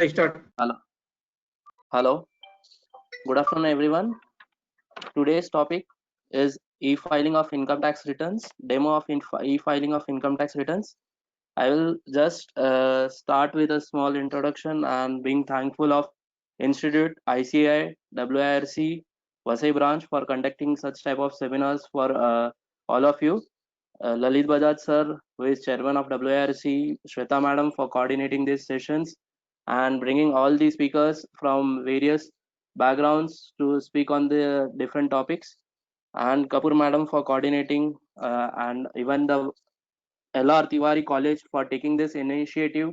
Start. Hello. Hello. Good afternoon, everyone. Today's topic is e-filing of income tax returns, demo of e-filing of income tax returns. I will just start with a small introduction and being thankful of Institute, ICI, WIRC, Vasai branch for conducting such type of seminars for all of you. Lalit Bajaj sir, who is chairman of WIRC, Shweta madam for coordinating these sessions and bringing all the speakers from various backgrounds to speak on the different topics, and Kapoor madam for coordinating, and even the LR Tiwari College for taking this initiative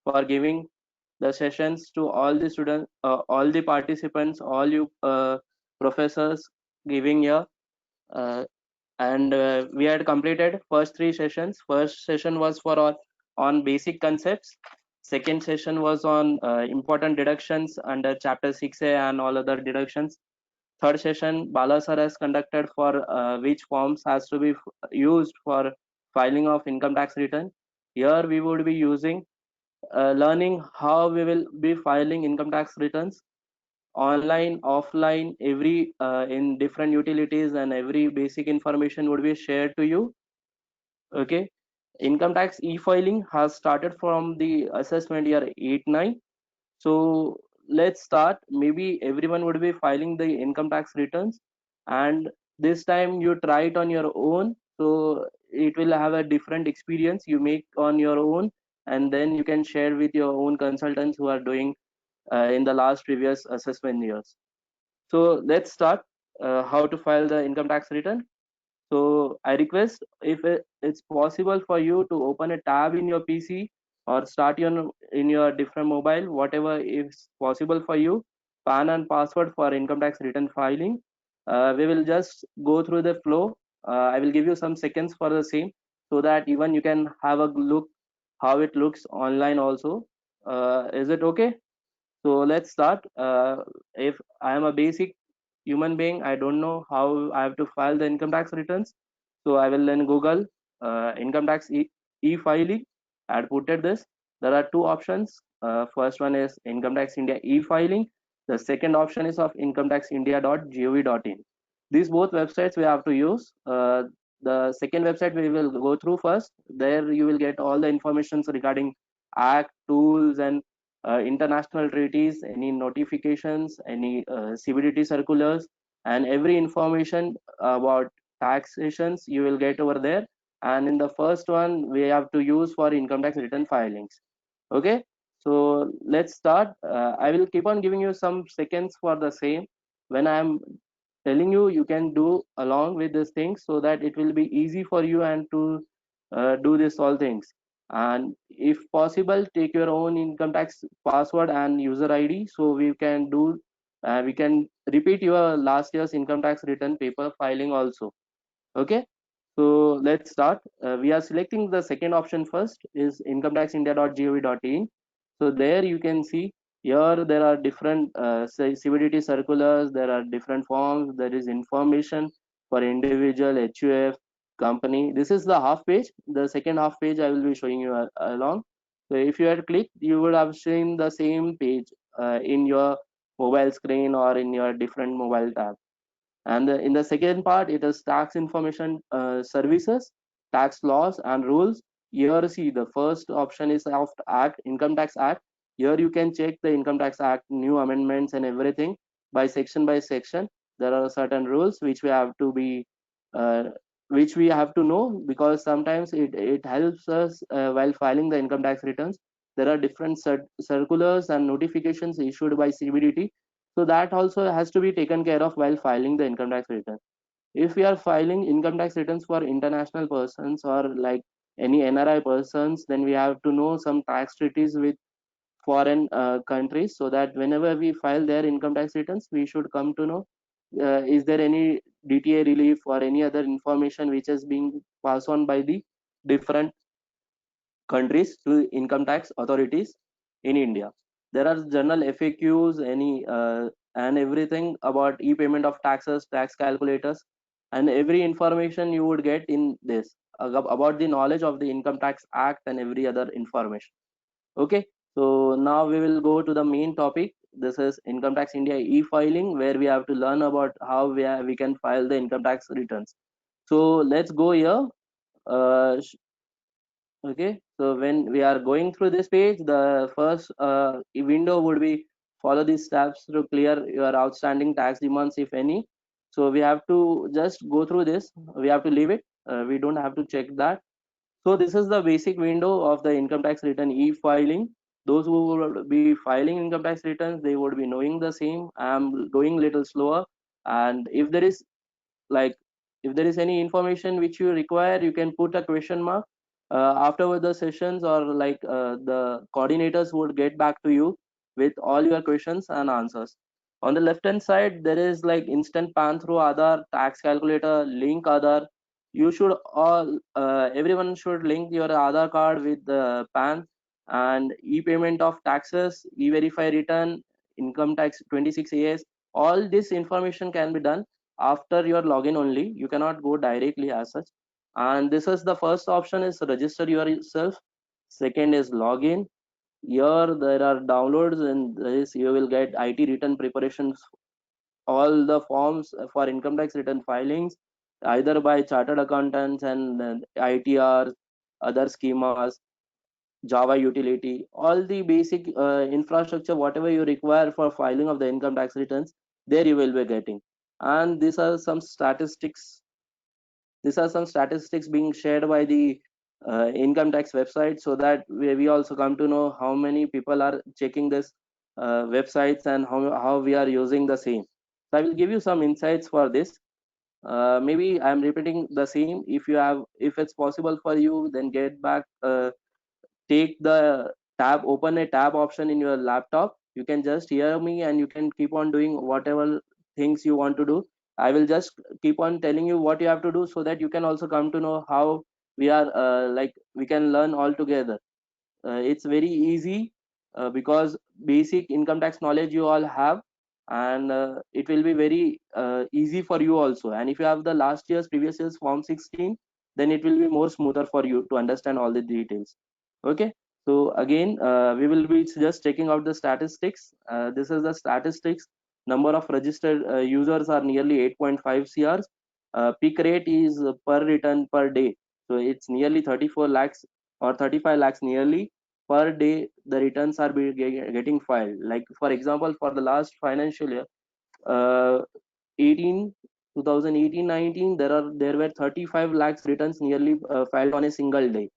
for giving the sessions to all the students, all the participants, all you professors giving here. Uh, and we had completed first three sessions. First session was for on basic concepts. Second session was on important deductions under chapter 6a and all other deductions. Third session Bala sir has conducted for which forms has to be used for filing of income tax return. Here we would be using learning how we will be filing income tax returns online, offline, every in different utilities, and every basic information would be shared to you. Okay, income tax e-filing has started from the assessment year 8-9. So let's start. Maybe everyone would be filing the income tax returns, and this time you try it on your own, so it will have a different experience you make on your own, and then you can share with your own consultants who are doing in the last previous assessment years. So let's start how to file the income tax return. So I request if it's possible for you to open a tab in your PC or start your in your different mobile, whatever is possible for you, PAN and password for income tax return filing. We will just go through the flow. I will give you some seconds for the same so that even you can have a look how it looks online also. Is it okay? So let's start. If I am a basic human being, I don't know how I have to file the income tax returns. So I will then Google income tax e-filing and put it this. There are two options. First one is Income Tax India e-filing. The second option is of incometaxindia.gov.in. These both websites we have to use. The second website we will go through first. There you will get all the informations regarding act, tools, and international treaties, any notifications, any CBDT circulars, and every information about taxations you will get over there. And in the first one, we have to use for income tax return filings. Okay, so let's start. I will keep on giving you some seconds for the same. When I am telling you, you can do along with these things so that it will be easy for you and to do this all things. And if possible, take your own income tax password and user ID so we can repeat your last year's income tax return paper filing also. Okay, so let's start. We are selecting the second option first, is incometaxindia.gov.in. So there you can see here there are different CBDT circulars, there are different forms, there is information for individual, HUF, company. This is the half page. The second half page I will be showing you along. So if you had clicked, you would have seen the same page in your mobile screen or in your different mobile tab. And in the second part, it is tax information services, tax laws and rules. Here see the first option is of Act, Income Tax Act. Here you can check the Income Tax Act, new amendments and everything by section by section. There are certain rules which we have to be uh, which we have to know, because sometimes it helps us while filing the income tax returns. There are different circulars and notifications issued by CBDT, so that also has to be taken care of while filing the income tax return. If we are filing income tax returns for international persons or like any NRI persons, then we have to know some tax treaties with foreign countries, so that whenever we file their income tax returns, we should come to know is there any DTA relief or any other information which is being passed on by the different countries to income tax authorities in India. There are general FAQs, any and everything about e-payment of taxes, tax calculators, and every information you would get in this about the knowledge of the Income Tax Act and every other information. Okay, So now we will go to the main topic. This is Income Tax India e-filing, where we have to learn about how we can file the income tax returns. So let's go here. Okay, so when we are going through this page, the first window would be follow these steps to clear your outstanding tax demands, if any. So we have to just go through this. We have to leave it. We don't have to check that. So this is the basic window of the income tax return e-filing. Those who will be filing income tax returns, they would be knowing the same. I'm going little slower, and if there is like if there is any information which you require, you can put a question mark afterward the sessions, or the coordinators would get back to you with all your questions and answers. On the left hand side, there is like instant pan through Aadhaar, tax calculator, link Aadhaar. You should all everyone should link your Aadhaar card with the pan, and e-payment of taxes, e-verify return, income tax 26 as. All this information can be done after your login only. You cannot go directly as such. And this is the first option is register yourself. Second is login. Here there are downloads, and this you will get IT return preparations, all the forms for income tax return filings, either by chartered accountants and ITR, other schemas, Java utility, all the basic infrastructure, whatever you require for filing of the income tax returns, there you will be getting. And these are some statistics being shared by the income tax website, so that we also come to know how many people are checking this websites, and how we are using the same. So I will give you some insights for this. Maybe I'm repeating the same. If it's possible for you, then get back, take the tab, open a tab option in your laptop. You can just hear me, and you can keep on doing whatever things you want to do. I will just keep on telling you what you have to do, so that you can also come to know how we can learn all together. It's very easy, because basic income tax knowledge you all have, and it will be very easy for you also. And if you have the last year's previous year's form 16, then it will be more smoother for you to understand all the details. Okay, so again, we will be just checking out the statistics. This is the statistics. Number of registered users are nearly 8.5 crs. Peak rate is per return per day, so it's nearly 34 lakhs or 35 lakhs nearly per day. The returns are getting filed. Like for example, for the last financial year, uh, 18 2018-19, there were 35 lakhs returns nearly filed on a single day.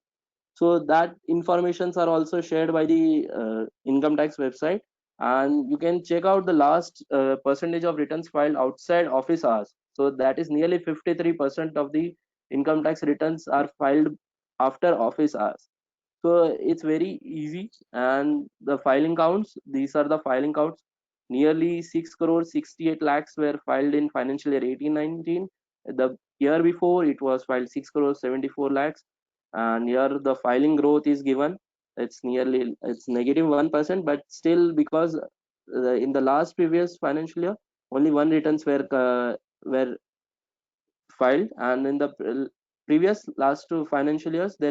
So that informations are also shared by the income tax website, and you can check out the last percentage of returns filed outside office hours. So that is nearly 53% of the income tax returns are filed after office hours. So it's very easy. And the filing counts, these are the filing counts. Nearly 6 crores 68 lakhs were filed in financial year 18-19. The year before it was filed 6 crores 74 lakhs. And here the filing growth is given. It's negative 1%, but still, because in the last previous financial year only one returns were filed, and in the previous last two financial years, we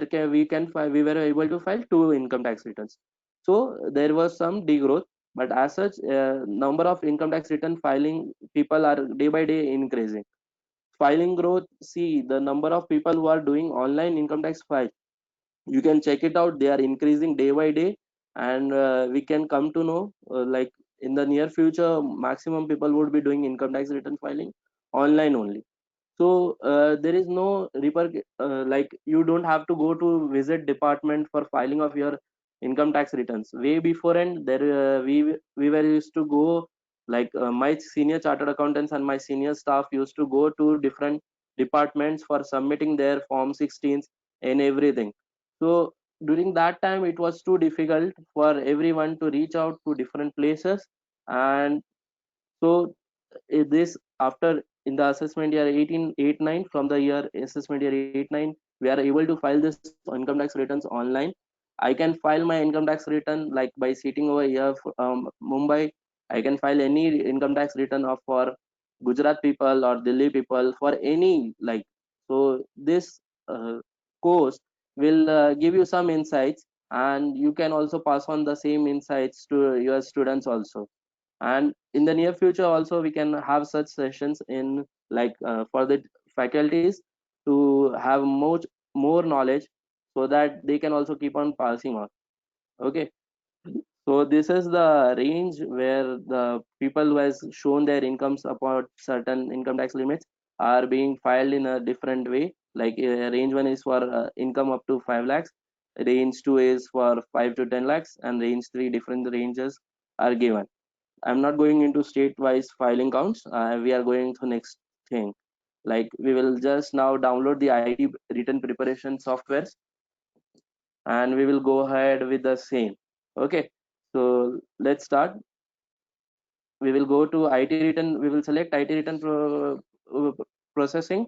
were able to file two income tax returns. So there was some degrowth, but as such, number of income tax return filing people are day by day increasing. Filing growth, see the number of people who are doing online income tax file, you can check it out, they are increasing day by day. And we can come to know, in the near future, maximum people would be doing income tax return filing online only. So there is no like you don't have to go to visit department for filing of your income tax returns. Way before, and there we were used to go, my senior chartered accountants and my senior staff used to go to different departments for submitting their form 16s and everything. So during that time, it was too difficult for everyone to reach out to different places. And so this after, in the assessment year 1889, from the year assessment year 89, we are able to file this income tax returns online. I can file my income tax return like by sitting over here Mumbai. I can file any income tax return of for Gujarat people or Delhi people, for any like. So this course will give you some insights and you can also pass on the same insights to your students also. And in the near future also we can have such sessions in for the faculties to have more knowledge, so that they can also keep on passing on. Okay, so this is the range where the people who has shown their incomes about certain income tax limits are being filed in a different way. Like range 1 is for income up to 5 lakhs, range 2 is for 5 to 10 lakhs, and range 3 different ranges are given. I'm not going into state-wise filing counts. We are going to next thing. Like we will just now download the IT return preparation softwares, and we will go ahead with the same. Okay, so let's start. We will go to IT return. We will select IT return processing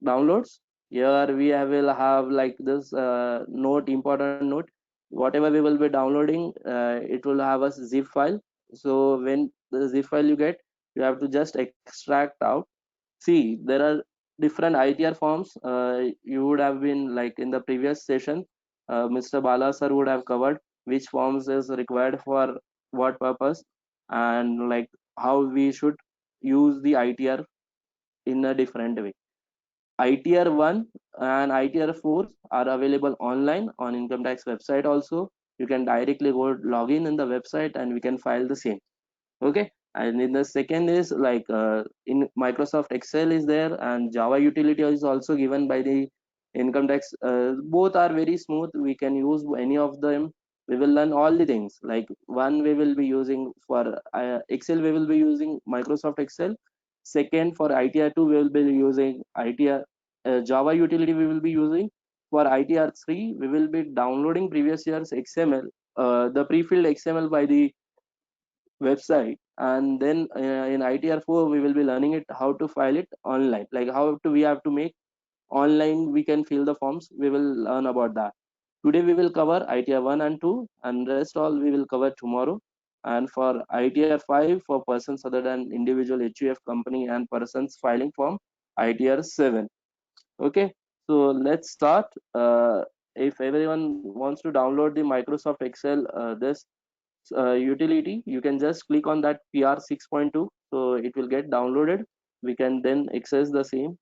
downloads. Here will have like this note, important note. Whatever we will be downloading, it will have a zip file. So when the zip file you get, you have to just extract out. See, there are different ITR forms. You would have been like in the previous session, Mr. Bala sir would have covered which forms is required for what purpose, and like how we should use the ITR in a different way. ITR 1 and ITR 4 are available online on income tax website also. You can directly go log in the website and we can file the same. Okay, and in the second is in Microsoft Excel is there, and Java utility is also given by the income tax. Both are very smooth, we can use any of them. We will learn all the things. Like one we will be using for Excel, we will be using Microsoft Excel. Second, for ITR 2 we will be using ITR Java utility. We will be using for ITR 3, we will be downloading previous year's XML, the pre-filled XML by the website, and then in ITR 4 we will be learning it how to file it online, like how to we have to make online, we can fill the forms. We will learn about that. Today we will cover ITR 1 and 2, and rest all we will cover tomorrow. And for ITR 5, for persons other than individual HUF company and persons filing form, ITR 7. Okay, so let's start. If everyone wants to download the Microsoft Excel, this utility, you can just click on that PR 6.2, so it will get downloaded. We can then access the same,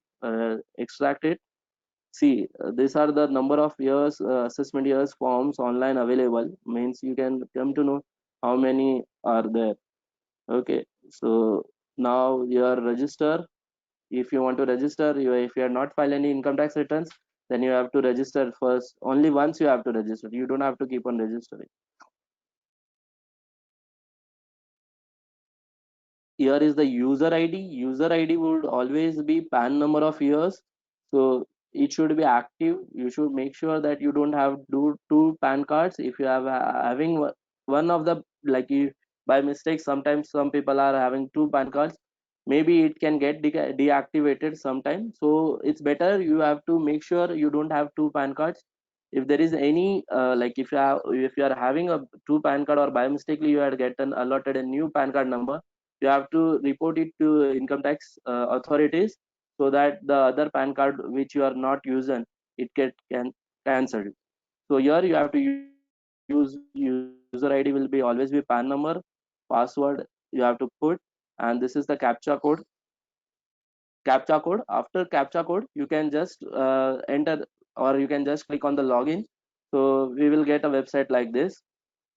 extract it. See, these are the number of years, assessment years forms online available, means you can come to know how many are there. Okay, so now you are register. If you want to register, if you are not file any income tax returns, then you have to register first. Only once you have to register, you don't have to keep on registering. Here is the user id. User id would always be PAN number of years, so it should be active. You should make sure that you don't have two PAN cards. If you have having one of the, like you, by mistake sometimes some people are having two PAN cards, maybe it can get deactivated sometime. So it's better you have to make sure you don't have two PAN cards. If there is any if you are having a two PAN card, or by mistakenly you had gotten allotted a new PAN card number, you have to report it to income tax authorities, so that the other PAN card which you are not using, it can cancelled. So here you have to use user ID will be always be PAN number, password you have to put, and this is the captcha code. After captcha code, you can just enter, or you can just click on the login. So we will get a website like this.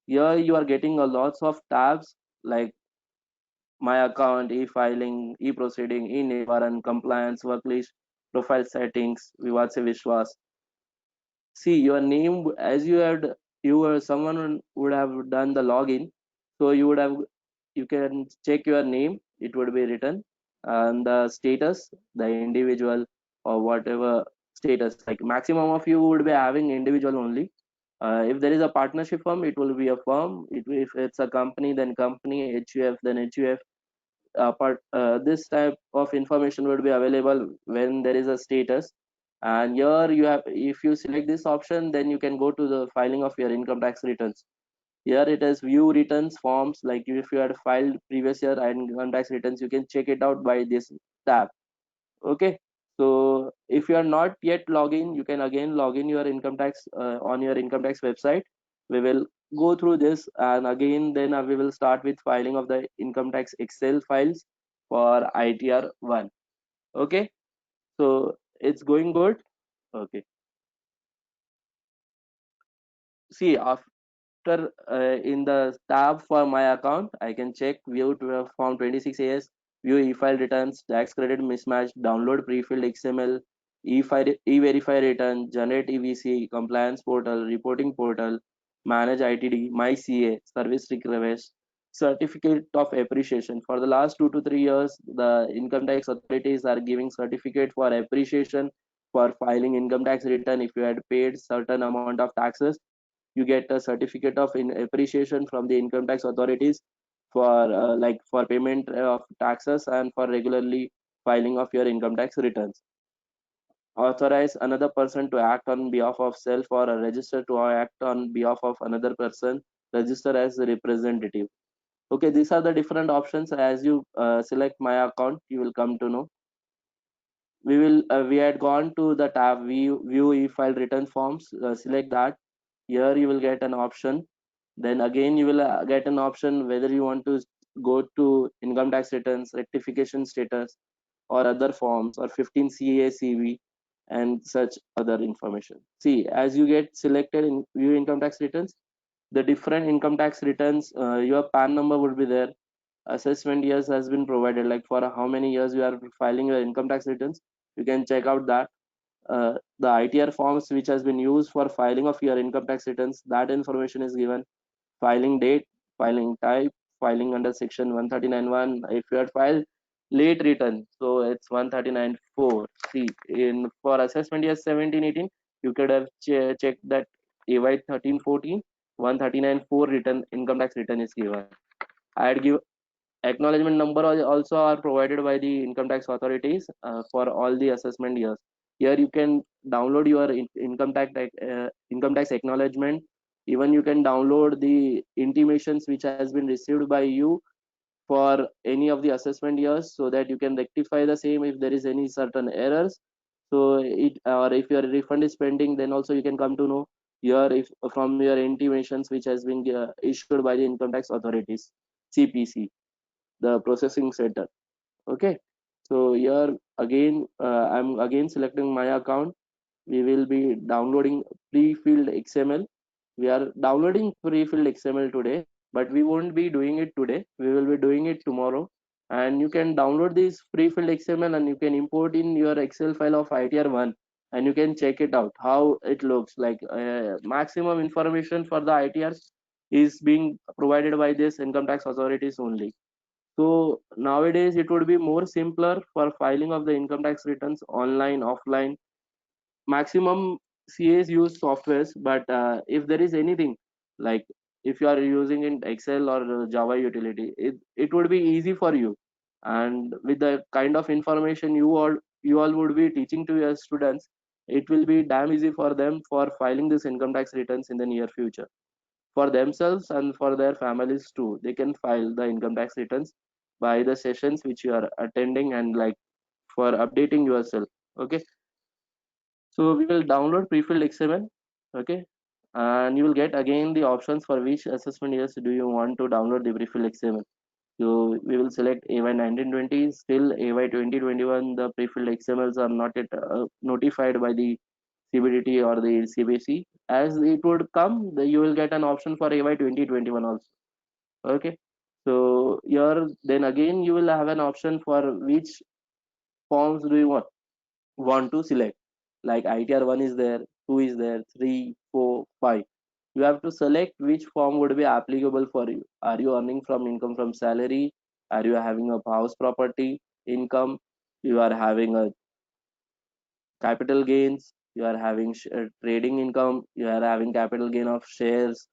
Here you are getting a lots of tabs, like my account, e-filing, e-proceeding, e-nivaran, compliance, worklist, profile settings, Vivad se Vishwas. See your name, as you had, you were someone would have done the login, so you would have, you can check your name, it would be written, and the status, the individual, or whatever status. Like maximum of you would be having individual only. If there is a partnership firm, it will be a firm. If it's a company, then company, HUF, then HUF. This type of information would be available when there is a status. And here you have, if you select this option, then you can go to the filing of your income tax returns. Here it is view returns forms. Like if you had filed previous year income tax returns, you can check it out by this tab. Okay, So if you are not yet login, you can again log in your income tax on your income tax website. We will go through this, and again then we will start with filing of the income tax Excel files for ITR 1. Okay, so it's going good. Okay, see, after in the tab for my account, I can check view to form 26AS, view e-file returns, tax credit mismatch, download pre-filled XML, e-file, e-verify return, generate EVC, compliance portal, reporting portal, manage ITD, my CA, service request, certificate of appreciation. For the last 2 to 3 years, the income tax authorities are giving certificate for appreciation for filing income tax return. If you had paid certain amount of taxes, you get a certificate of appreciation from the income tax authorities for like for payment of taxes and for regularly filing of your income tax returns. Authorize another person to act on behalf of self or register to act on behalf of another person, register as a representative. Okay, these are the different options. As you select my account, you will come to know. We had gone to the tab view e-file return forms. Select that. Here you will get an option. Then again you will get an option whether you want to go to income tax returns, rectification status, or other forms, or 15 CACV and such other information. See, as you get selected in view income tax returns, the different income tax returns, your PAN number would be there. Assessment years has been provided, like for how many years you are filing your income tax returns. You can check out that. The ITR forms which has been used for filing of your income tax returns, that information is given. Filing date, filing type, filing under section 139(1). If you had filed late return, so it's 139(4). See, in for assessment year 17-18, you could have checked that AY 13-14, 139(4) return, income tax return is given. I had give acknowledgement number also are provided by the income tax authorities for all the assessment years. Here you can download your income tax acknowledgement. Even you can download the intimations which has been received by you for any of the assessment years, so that you can rectify the same if there is any certain errors. So it, or if your refund is pending, then also you can come to know here if from your intimations which has been issued by the income tax authorities, CPC, the processing center. Okay, so here again I'm again selecting my account. We will be downloading pre-filled XML. We are downloading pre-filled XML today, but we won't be doing it today. We will be doing it tomorrow. And you can download this pre-filled XML and you can import in your Excel file of ITR1, and you can check it out how it looks like. Maximum information for the ITRs is being provided by this income tax authorities only. So nowadays it would be more simpler for filing of the income tax returns online, offline. Maximum CAs use softwares, but if there is anything like if you are using in Excel or Java utility, it would be easy for you. And with the kind of information you all would be teaching to your students, it will be damn easy for them for filing this income tax returns in the near future, for themselves and for their families too. They can file the income tax returns by the sessions which you are attending, and like for updating yourself. Okay, so we will download pre-filled XML. Okay, and you will get again the options for which assessment years do you want to download the pre-filled XML. So we will select AY 1920. Still AY 2021, the pre-filled XMLs are not yet notified by the CBDT or the CBC. As it would come, you will get an option for AY 2021 also. Okay, so here then again you will have an option for which forms do you want to select. Like ITR1 is there, 2 is there, 3, 4, 5. You have to select which form would be applicable for you. Are you earning from income from salary? Are you having a house property income? You are having a capital gains? You are having trading income? You are having capital gain of shares,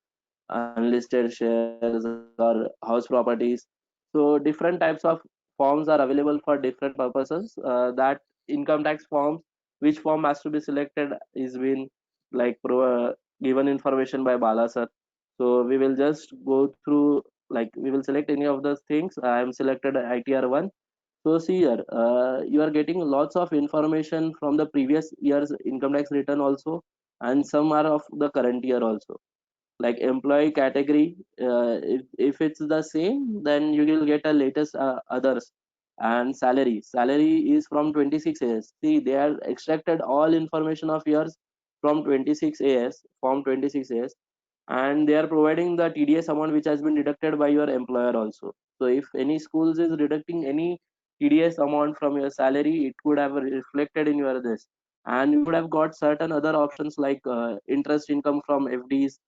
unlisted shares, or house properties. So different types of forms are available for different purposes. That income tax forms, which form has to be selected is been like given information by Bala sir. So we will just go through, like we will select any of those things. I am selected ITR1. So see here, you are getting lots of information from the previous year's income tax return also, and some are of the current year also. Like employee category, if it's the same, then you will get a latest others. And salary is from 26 as. See, they are extracted all information of yours from 26 as, form 26 as, and they are providing the TDS amount which has been deducted by your employer also. So if any schools is deducting any TDS amount from your salary, it could have reflected in your this, and you would have got certain other options like interest income from FDs.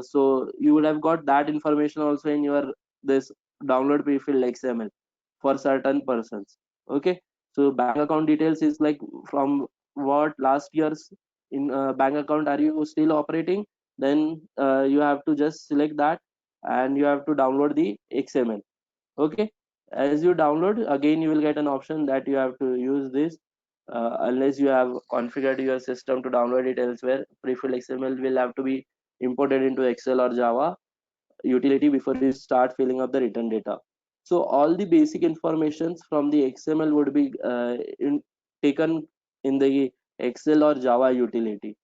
So you would have got that information also in your this download pre-filled XML for certain persons. Okay, so bank account details is like from what last year's in bank account are you still operating, then you have to just select that and you have to download the XML. Okay, as you download, again you will get an option that you have to use this, unless you have configured your system to download it elsewhere. Pre-filled XML will have to be imported into Excel or Java utility before you start filling up the return data. So all the basic informations from the XML would be taken in the Excel or Java utility.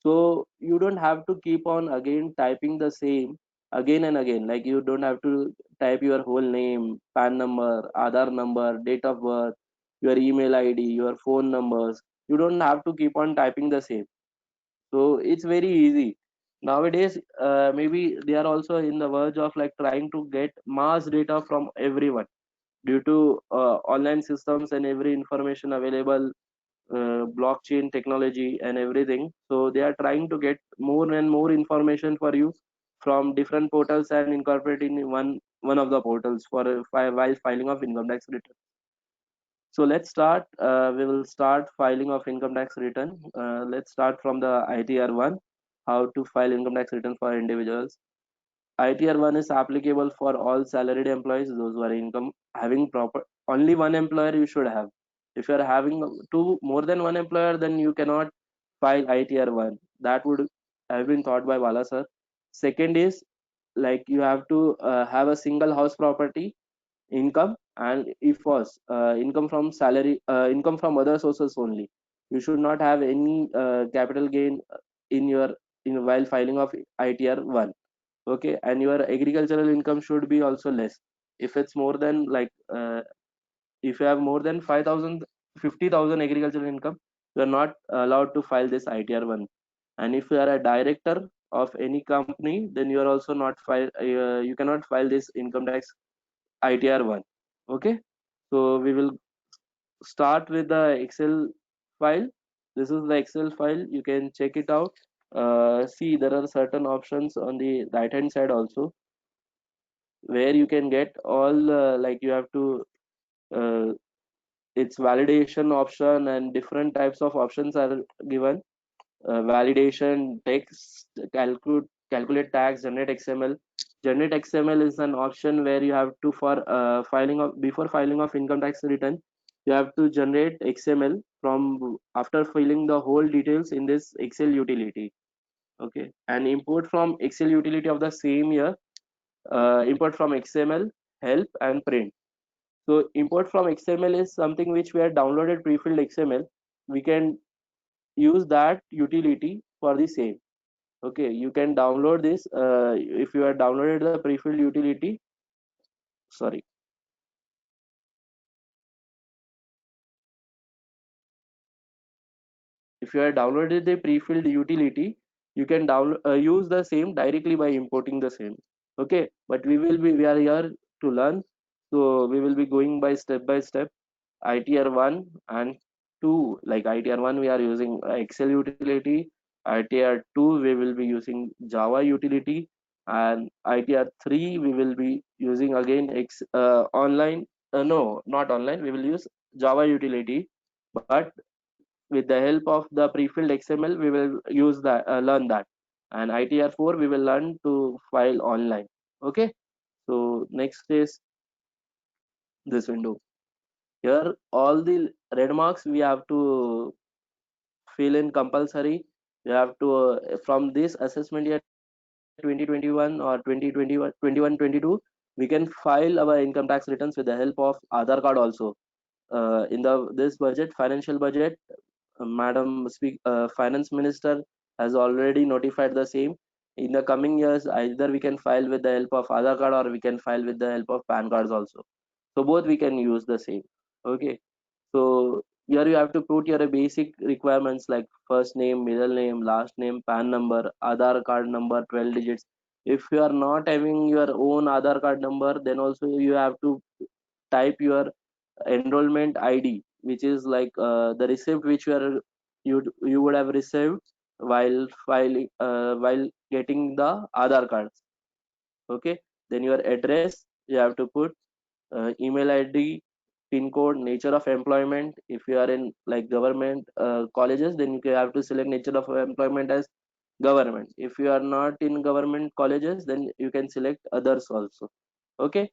So you don't have to keep on again typing the same again and again. Like you don't have to type your whole name, PAN number, Aadhaar number, date of birth, your email ID, your phone numbers. You don't have to keep on typing the same. So it's very easy nowadays. Maybe they are also in the verge of like trying to get mass data from everyone due to online systems and every information available, blockchain technology and everything. So they are trying to get more and more information for you from different portals and incorporating in one of the portals for while filing of income tax return. So let's start. We will start filing of income tax return. Let's start from the ITR one, how to file income tax return for individuals. ITR one is applicable for all salaried employees, those who are income having proper only one employer you should have. If you are having two more than one employer, then you cannot file ITR one. That would have been thought by Bala sir. Second is like you have to have a single house property income, and if was income from salary, income from other sources only. You should not have any capital gain in your in while filing of ITR one. Okay, and your agricultural income should be also less. If it's more than like if you have more than 5,000, 50,000 agricultural income, you are not allowed to file this ITR one. And if you are a director of any company, then you are also not file, you cannot file this income tax ITR one. Okay, so we will start with the Excel file. This is the Excel file. You can check it out. See, there are certain options on the right hand side also where you can get all like you have to uh, its validation option and different types of options are given. Validation, text, calculate tax, generate XML. Generate XML is an option where you have to for filing of before filing of income tax return, you have to generate XML from after filling the whole details in this Excel utility. Okay, and import from Excel utility of the same year. Import from XML, help and print. So import from XML is something which we have downloaded pre-filled XML. We can use that utility for the same. Okay, you can download this if you have downloaded the pre-filled utility. Sorry, if you have downloaded the pre-filled utility, you can use the same directly by importing the same. Okay, but we are here to learn, so we will be going by step. ITR 1 and 2, like ITR 1 we are using Excel utility, ITR 2 we will be using Java utility, and ITR 3 we will be using again online, no, not online, we will use Java utility, but with the help of the pre-filled XML we will use that, learn that. And ITR 4 we will learn to file online. Okay, so next is this window. Here all the red marks we have to fill in compulsory. We have to from this assessment year 2021 or 2021 21 22, we can file our income tax returns with the help of Aadhaar card also. in the this budget, financial budget, Finance Minister has already notified the same. In the coming years, either we can file with the help of Aadhaar card or we can file with the help of PAN cards also. So both we can use the same. Okay. So here you have to put your basic requirements like first name, middle name, last name, PAN number, Aadhaar card number, 12 digits. If you are not having your own Aadhaar card number, then also you have to type your enrollment ID, which is like the receipt which you would have received while filing while getting the Aadhaar cards. Okay, then your address you have to put, email ID, pin code, nature of employment. If you are in like government colleges, then you have to select nature of employment as government. If you are not in government colleges, then you can select others also. Okay,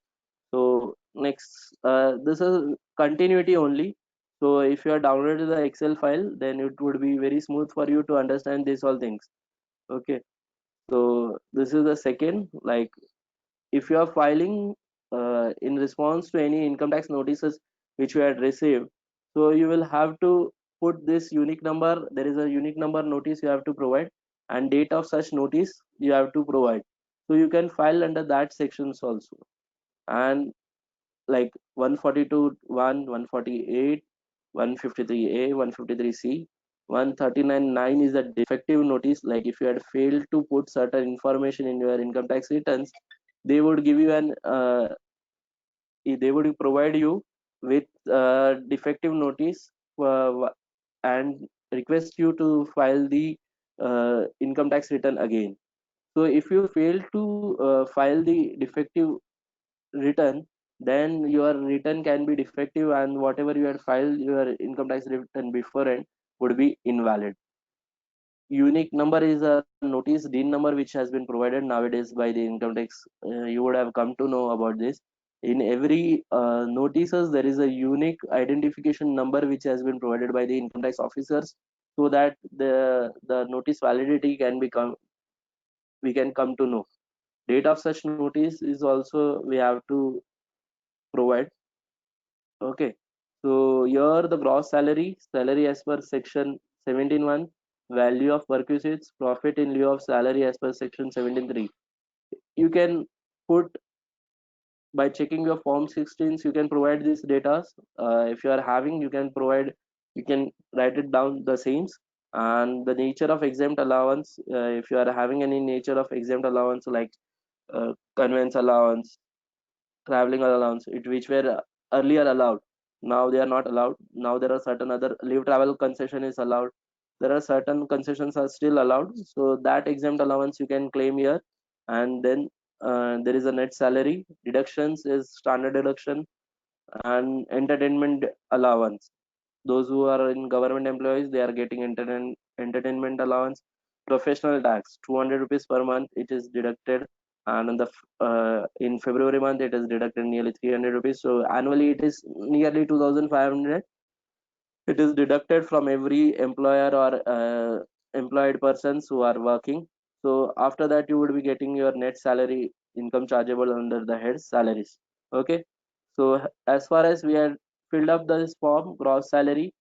so next, this is continuity only. So if you are downloaded the Excel file, then it would be very smooth for you to understand these all things. Okay, so this is the second. Like if you are filing in response to any income tax notices which you had received, so you will have to put this unique number. There is a unique number notice you have to provide, and date of such notice you have to provide. So you can file under that sections also. And like 142 1, 148, 153A, 153C, 139(9) is a defective notice. Like if you had failed to put certain information in your income tax returns, they would give you an they would provide you with defective notice, and request you to file the income tax return again. So if you fail to file the defective return, then your return can be defective, and whatever you had filed your income tax return beforehand would be invalid. Unique number is a notice DIN number which has been provided nowadays by the income tax. You would have come to know about this. In every notices, there is a unique identification number which has been provided by the income tax officers, so that the notice validity can become we can come to know. Date of such notice is also we have to provide. Okay, so here the gross salary as per section 17(1), value of perquisites, profit in lieu of salary as per section 17(3). You can put by checking your form 16s, you can provide these data. If you are having, you can provide, you can write it down the same. And the nature of exempt allowance, if you are having any nature of exempt allowance like conveyance allowance, traveling allowance, which were earlier allowed, now they are not allowed. Now there are certain other leave travel concession is allowed. There are certain concessions are still allowed, so that exempt allowance you can claim here. And then there is a net salary deductions is standard deduction, and entertainment allowance. Those who are in government employees, they are getting entertainment allowance. Professional tax 200 rupees per month it is deducted, and in February month it is deducted nearly 300 rupees. So annually it is nearly 2500. It is deducted from every employer or employed persons who are working. So after that you would be getting your net salary income chargeable under the head salaries. Okay, so as far as we had filled up this form gross salary,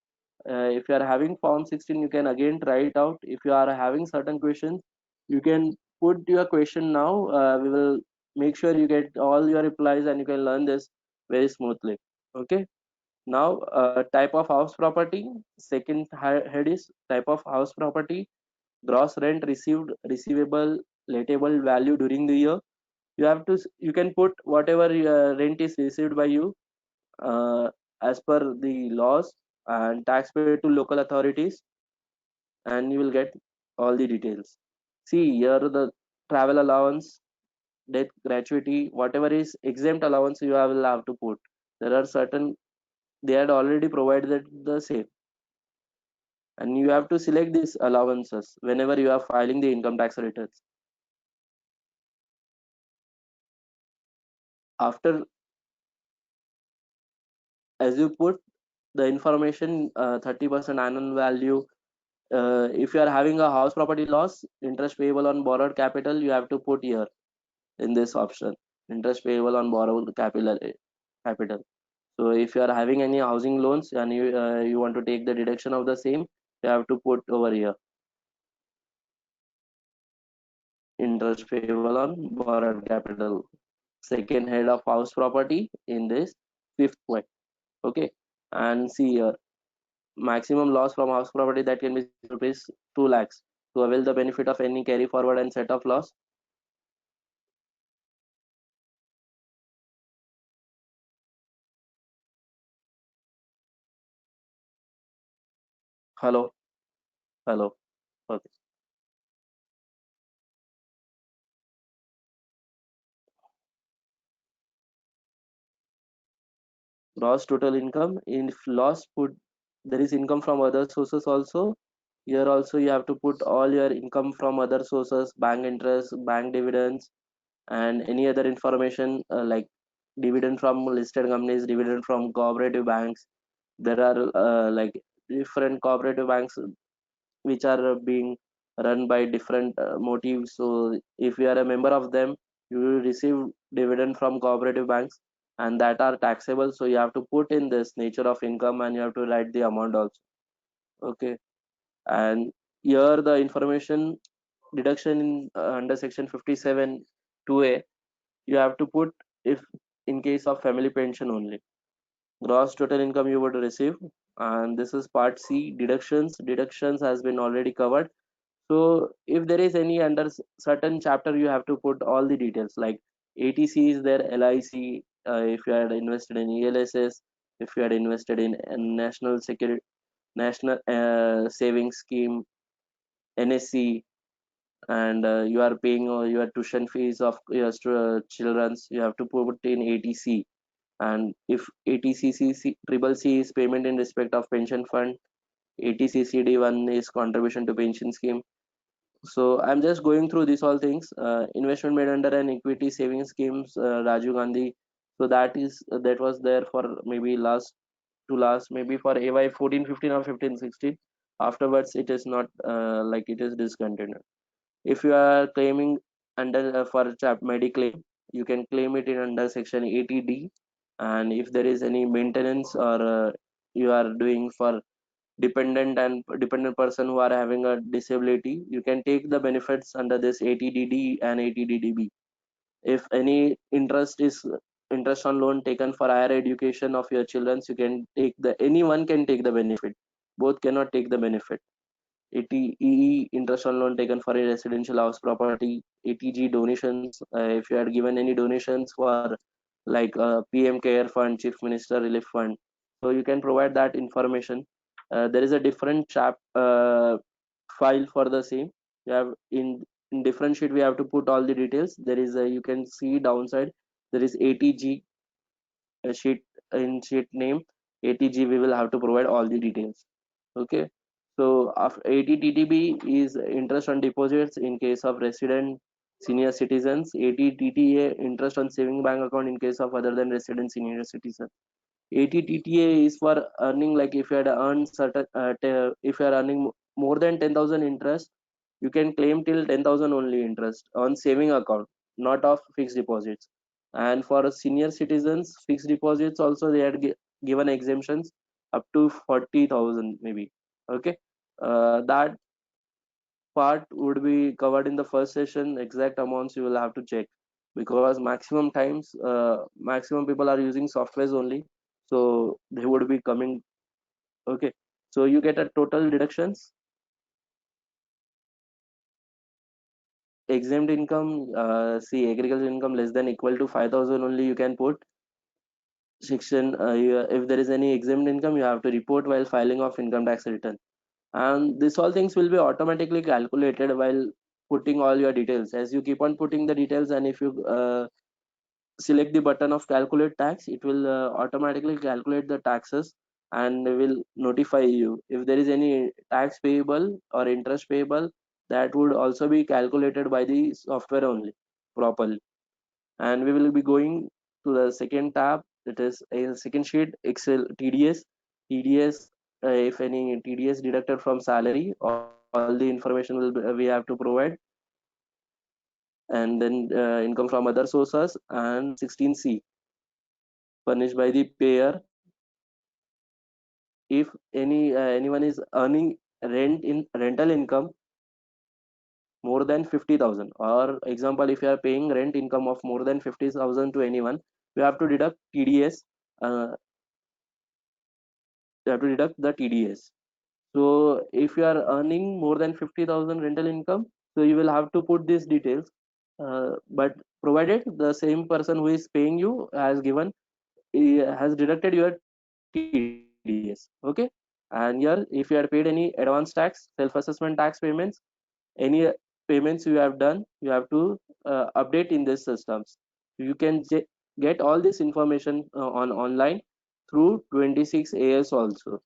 if you are having form 16, you can again try it out. If you are having certain questions, you can put your question now. We will make sure you get all your replies and you can learn this very smoothly. Okay, now type of house property. Second head is type of house property. Gross rent received, receivable, latable value during the year. You have to, you can put whatever rent is received by you uh, as per the laws, and tax paid to local authorities, and you will get all the details. See here the travel allowance, death gratuity, whatever is exempt allowance will have to put. There are certain they had already provided the same, and you have to select these allowances whenever you are filing the income tax returns. After, as you put the information, 30% annual value. If you are having a house property loss, interest payable on borrowed capital, you have to put here in this option, interest payable on borrowed capital. So if you are having any housing loans and you want to take the deduction of the same, you have to put over here interest payable on borrowed capital. Second head of house property in this fifth point. Okay, and see here maximum loss from house property that can be rupees 2 lakhs to avail the benefit of any carry forward and set of loss. Hello, hello. Okay. Gross total income. If loss put, there is income from other sources also. Here also you have to put all your income from other sources, bank interest, bank dividends, and any other information like dividend from listed companies, dividend from cooperative banks. There are like different cooperative banks which are being run by different motives. So if you are a member of them, you will receive dividend from cooperative banks and that are taxable. So you have to put in this nature of income and you have to write the amount also. Okay. And here the information deduction in under section 57 2A, you have to put if in case of family pension only gross total income you would receive. And this is part C, deductions has been already covered. So if there is any under certain chapter, you have to put all the details like ATC is there, LIC, if you had invested in ELSS, if you had invested in a national security, national savings scheme, NSC, and you are paying your tuition fees of your children's, you have to put in ATC. And if ATCC triple C is payment in respect of pension fund, ATCCD1 is contribution to pension scheme. So I'm just going through these all things. Investment made under an equity savings schemes, Rajiv Gandhi. So that was there for maybe last maybe for AY 14 15 or 15 16. Afterwards, it is not like it is discontinued. If you are claiming under for chap mediclaim, you can claim it in under section 80D. And if there is any maintenance or you are doing for dependent person who are having a disability, you can take the benefits under this 80DD and 80DDB. If any interest on loan taken for higher education of your children, you can take the anyone can take the benefit, both cannot take the benefit. ATE interest on loan taken for a residential house property, ATG donations, if you had given any donations for like PM Care Fund, Chief Minister Relief Fund, so you can provide that information. There is a different file for the same. You have in different sheet we have to put all the details. There is a, you can see downside. There is ATG sheet in sheet name ATG. We will have to provide all the details. Okay. So after 80 TTB is interest on deposits in case of resident senior citizens. 80 TTA interest on saving bank account in case of other than resident senior citizen. 80 TTA is for earning like if you had earned certain if you are earning more than 10,000 interest, you can claim till 10,000 only interest on saving account, not of fixed deposits. And for senior citizens, fixed deposits also they had given exemptions up to 40,000 maybe. Okay, that part would be covered in the first session. Exact amounts you will have to check because maximum times maximum people are using softwares only, so they would be coming. Okay, so you get a total deductions. Exempt income, see agriculture income less than equal to 5,000 only you can put section. If there is any exempt income, you have to report while filing of income tax return, and this all things will be automatically calculated while putting all your details. As you keep on putting the details, and if you select the button of calculate tax, it will automatically calculate the taxes and will notify you if there is any tax payable or interest payable. That would also be calculated by the software only properly. And we will be going to the second tab, that is a second sheet, Excel TDS. If any TDS deducted from salary, all the information will be, we have to provide. And then income from other sources, and 16C furnished by the payer. if anyone is earning rental income more than 50,000, or example, if you are paying rent income of more than 50,000 to anyone, you have to deduct TDS. You have to deduct the TDS. So if you are earning more than 50,000 rental income, so you will have to put these details. But provided the same person who is paying you has given, he has deducted your TDS. Okay. And here, if you had paid any advance tax, self-assessment tax payments, any payments you have done, you have to update in these systems. You can get all this information on online through 26AS also.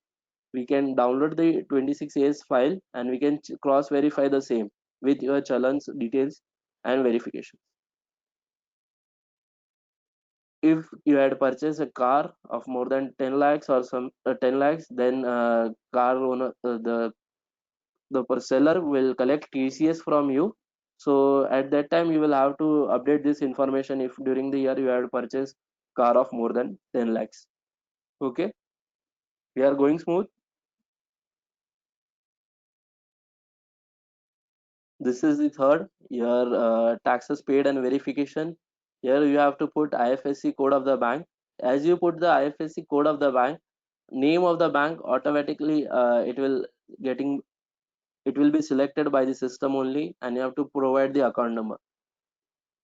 We can download the 26AS file and we can cross verify the same with your challans details and verification. If you had purchased a car of more than 10 lakhs or some 10 lakhs, then car owner, the seller will collect TCS from you. So at that time you will have to update this information if during the year you had purchased car of more than 10 lakhs. Okay, we are going smooth. This is the third, your taxes paid and verification. Here you have to put IFSC code of the bank. As you put the IFSC code of the bank, name of the bank, automatically getting it will be selected by the system only, and you have to provide the account number.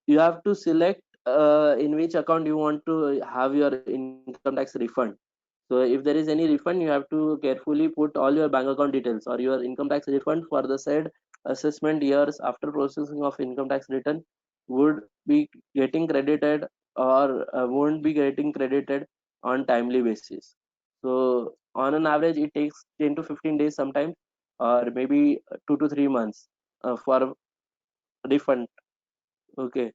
You have to select in which account you want to have your income tax refund. So if there is any refund, you have to carefully put all your bank account details or your income tax refund for the said assessment years after processing of income tax return would be getting credited or won't be getting credited on timely basis. So on an average, it takes 10 to 15 days sometimes, or maybe 2 to 3 months for refund. Okay.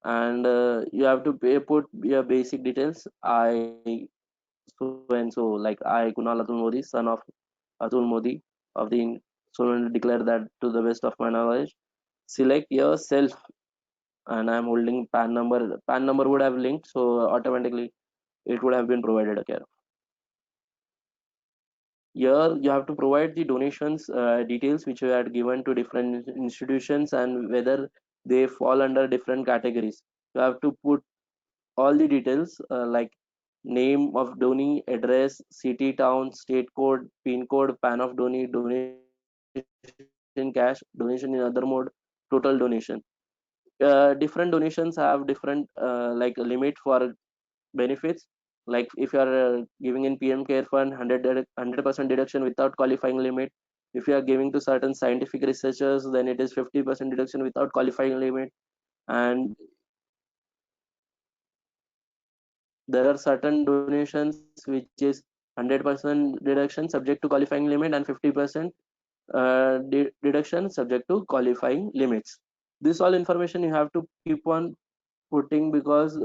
And you have to put your basic details. I so and so, like I Kunal Atul Modi, son of Atul Modi of the so declare that to the best of my knowledge. Select yourself, and I'm holding PAN number. PAN number would have linked, so automatically it would have been provided. Okay. Here you have to provide the donations details which you had given to different institutions and whether they fall under different categories. You have to put all the details like name of donee, address, city, town, state code, pin code, pan of donee, donation cash, donation in other mode, total donation. Different donations have different like limit for benefits. Like if you are giving in PM Care Fund, 100% deduction without qualifying limit. If you are giving to certain scientific researchers, then it is 50% deduction without qualifying limit. And there are certain donations which is 100% deduction subject to qualifying limit and 50% deduction subject to qualifying limits. This all information you have to keep on putting because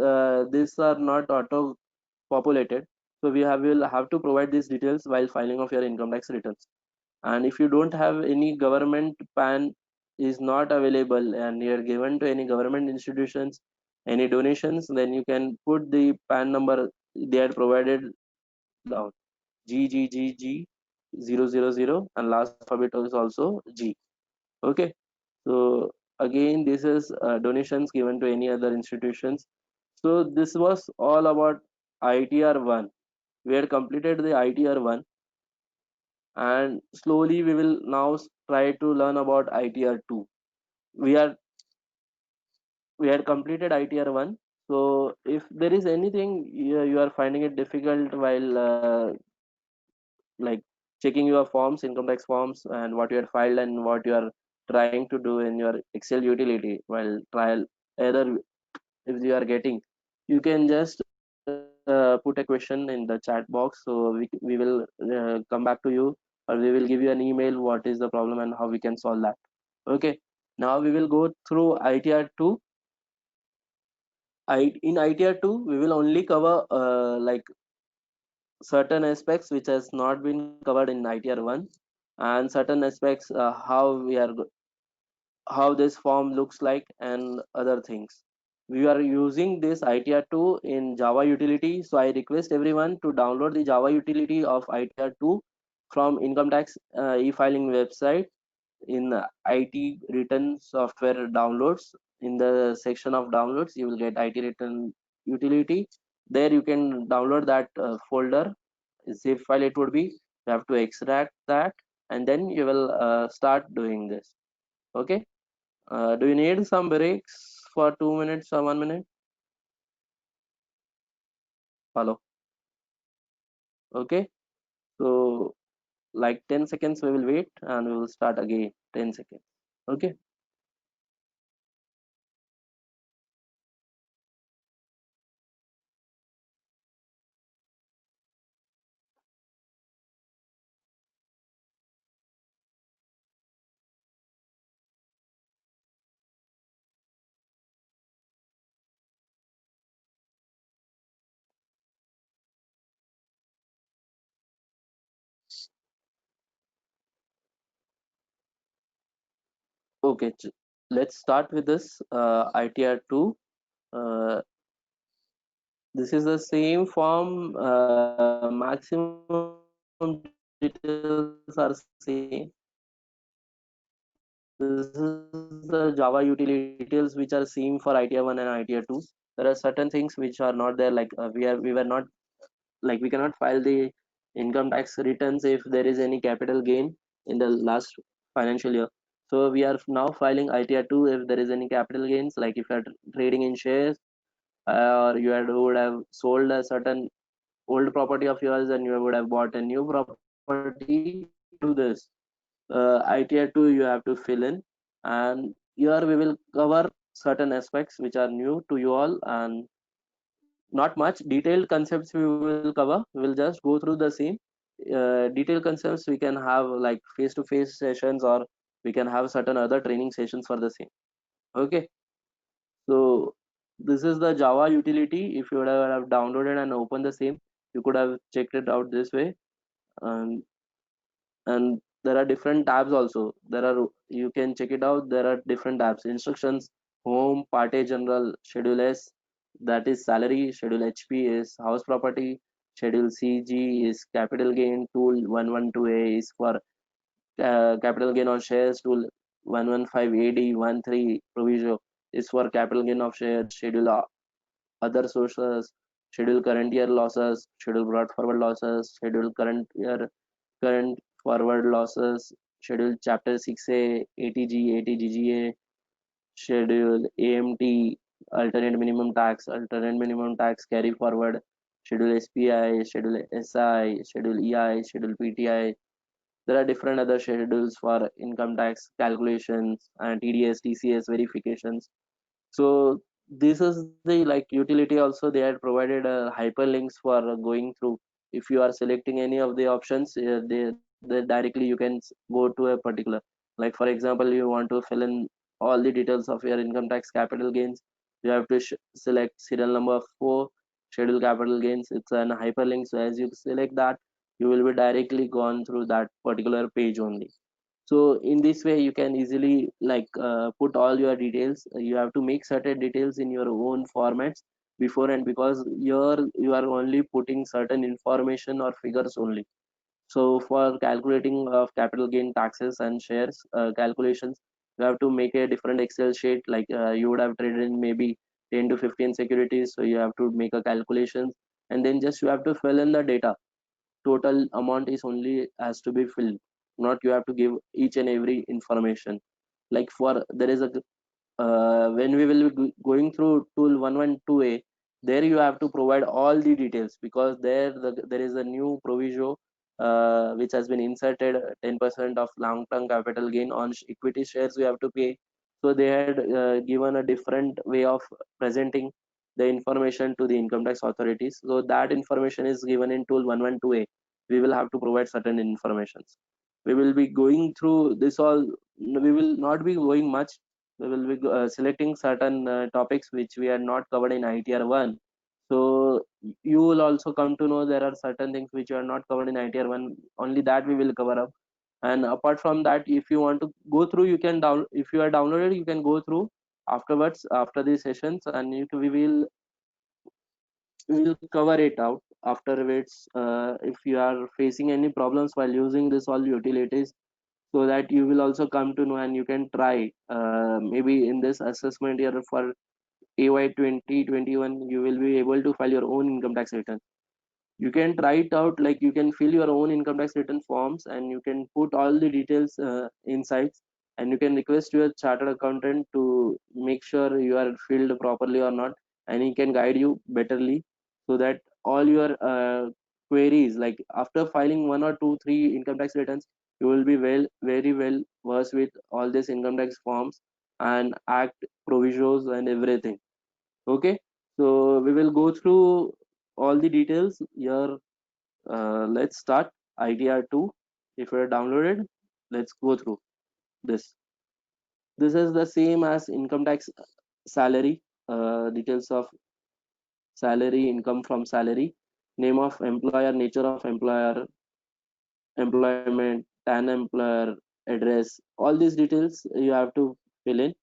these are not auto populated. So will have to provide these details while filing of your income tax returns. And if you don't have any government PAN is not available and you're given to any government institutions, any donations, then you can put the PAN number they had provided down. GGGG 000, and last alphabet is also G. Okay. So again, this is donations given to any other institutions. So this was all about ITR 1. We had completed the ITR 1, and slowly we will now try to learn about ITR 2. We are we had completed ITR 1. So if there is anything you are finding it difficult while like checking your forms, income tax forms, and what you had filed and what you are trying to do in your Excel utility while trial, either if you are getting, you can just put a question in the chat box, so we will come back to you, or we will give you an email what is the problem and how we can solve that. Okay. Now we will go through ITR 2. In ITR 2 we will only cover like certain aspects which has not been covered in ITR 1, and certain aspects how this form looks like and other things. we are using this ITR2 in Java utility. So I request everyone to download the Java utility of ITR2 from income tax e-filing website in IT return software downloads. In the section of downloads, you will get IT return utility. There you can download that folder, zip file it would be. You have to extract that, and then you will start doing this. Okay. Do you need some breaks for 2 minutes or 1 minute? Hello. Okay. So like 10 seconds we will wait and we will start again. 10 seconds. Okay. Okay. Let's start with this ITR2. Uh, this is the same form. Maximum details are same. This is the Java utility details which are same for ITR1 and ITR2. There are certain things which are not there, like we were not, like we cannot file the income tax returns if there is any capital gain in the last financial year. So we are now filing ITR2 if there is any capital gains, like if you are trading in shares, or would have sold a certain old property of yours and you would have bought a new property. Do this ITR2 you have to fill in, and here we will cover certain aspects which are new to you all, and not much detailed concepts we will cover. We will just go through the same. Detailed concepts we can have like face-to-face sessions, or we can have certain other training sessions for the same. Okay. So this is the Java utility. If you would have downloaded and opened the same, you could have checked it out this way. Um, and there are different tabs also. There are, you can check it out. There are different tabs: instructions, home, part A general, schedule S, that is salary, schedule HP is house property, schedule CG is capital gain, tool 112A is for capital gain on shares, tool 115AD 13 proviso is for capital gain of shares, schedule other sources, schedule current year losses, schedule brought forward losses, schedule current forward losses, schedule chapter 6A, ATG, ATGGA, schedule AMT, alternate minimum tax carry forward, schedule SPI, schedule SI, schedule EI, schedule PTI. There are different other schedules for income tax calculations and TDS, TCS verifications. So this is the like utility also. They had provided hyperlinks for going through. If you are selecting any of the options, they directly you can go to a particular, like for example you want to fill in all the details of your income tax capital gains. You have to select serial number 4, schedule capital gains. It's an hyperlink, so as you select that, you will be directly gone through that particular page only. So in this way you can easily like put all your details. You have to make certain details in your own formats before, and because you are only putting certain information or figures only. So for calculating of capital gain taxes and shares calculations, you have to make a different Excel sheet. Like you would have traded in maybe 10 to 15 securities, so you have to make a calculation, and then just you have to fill in the data. Total amount is only has to be filled, not you have to give each and every information. Like for there is a when we will be going through tool 112A, there you have to provide all the details, because there is a new proviso which has been inserted. 10% of long term capital gain on equity shares you have to pay. So they had given a different way of presenting the information to the income tax authorities. So that information is given in tool 112A. We will have to provide certain informations. We will be going through this all. We will not be going much. We will be selecting certain topics which we are not covered in ITR1. So you will also come to know there are certain things which are not covered in ITR1. Only that we will cover up. And apart from that, if you want to go through, you can down. If you are downloaded, you can go through. afterwards after these sessions, and we will cover it out afterwards. If you are facing any problems while using this all utilities, so that you will also come to know and you can try, maybe in this assessment year for AY 2021 you will be able to file your own income tax return. You can try it out, like you can fill your own income tax return forms and you can put all the details inside, and you can request your chartered accountant to make sure you are filled properly or not, and he can guide you betterly, so that all your queries, like after filing one or two three income tax returns, you will be very well versed with all these income tax forms and act provisos and everything. Okay, so we will go through all the details here. Let's start ITR 2. If you're downloaded, let's go through this. This is the same as income tax salary, details of salary, income from salary, name of employer, nature of employer, employment, TAN employer, address, all these details you have to fill in.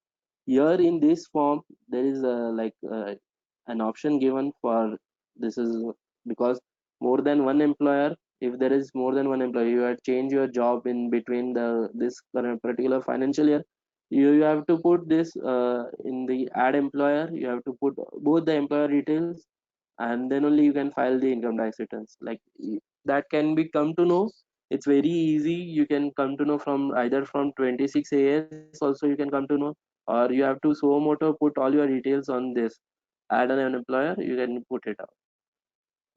Here in this form, there is an option given for this is because more than one employer. If there is more than one employee, you have change your job in between the this current particular financial year. You have to put this in the add employer. You have to put both the employer details, and then only you can file the income tax returns. Like that can be come to know. It's very easy. You can come to know from either from 26 AS. Also, you can come to know, or you have to suo moto put all your details on this add an employer, you can put it out.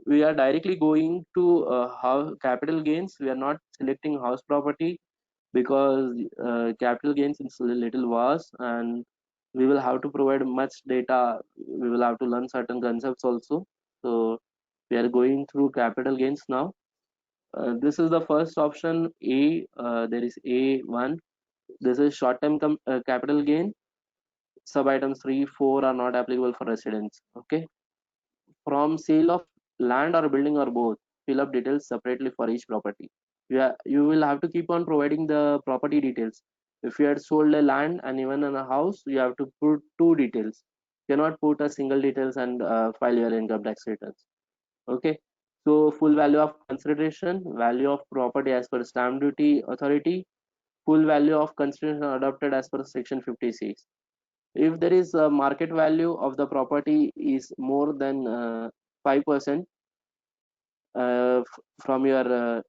We are directly going to how capital gains. We are not selecting house property because capital gains is a little vast, and we will have to provide much data. We will have to learn certain concepts also. So we are going through capital gains now. This is the first option A. There is A1. This is short-term capital gain. Sub items 3 4 are not applicable for residents. Okay, from sale of land or building or both, fill up details separately for each property. You will have to keep on providing the property details. If you had sold a land and even in a house, you have to put two details. You cannot put a single details and file your income tax returns. Okay, so full value of consideration, value of property as per stamp duty authority, full value of consideration adopted as per section 56. If there is a market value of the property is more than 5% from your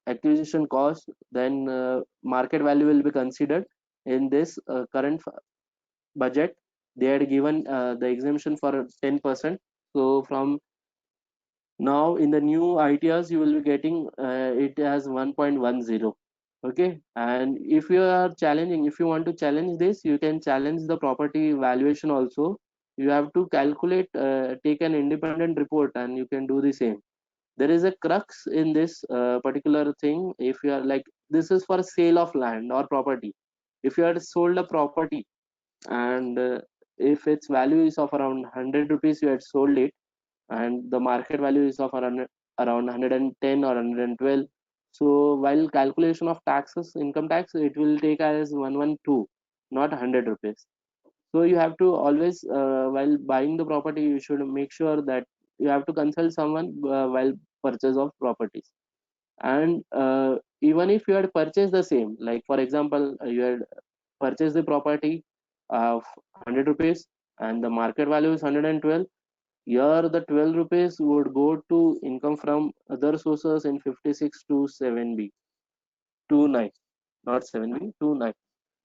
acquisition cost, then market value will be considered in this current budget. They had given the exemption for 10%. So from now in the new ITRs, you will be getting it as 1.10. Okay, and if you are challenging, if you want to challenge this, you can challenge the property valuation also. You have to calculate, take an independent report, and you can do the same. There is a crux in this particular thing. If you are like, this is for sale of land or property. If you had sold a property, and if its value is of around 100 rupees, you had sold it, and the market value is of around 110 or 112. So while calculation of taxes, income tax, it will take as 112, not 100 rupees. So you have to always, while buying the property, you should make sure that you have to consult someone while purchase of properties. And even if you had purchased the same, like for example, you had purchased the property of 100 rupees and the market value is 112, here the 12 rupees would go to income from other sources in 56 to 7B, 29, not 7B, 29.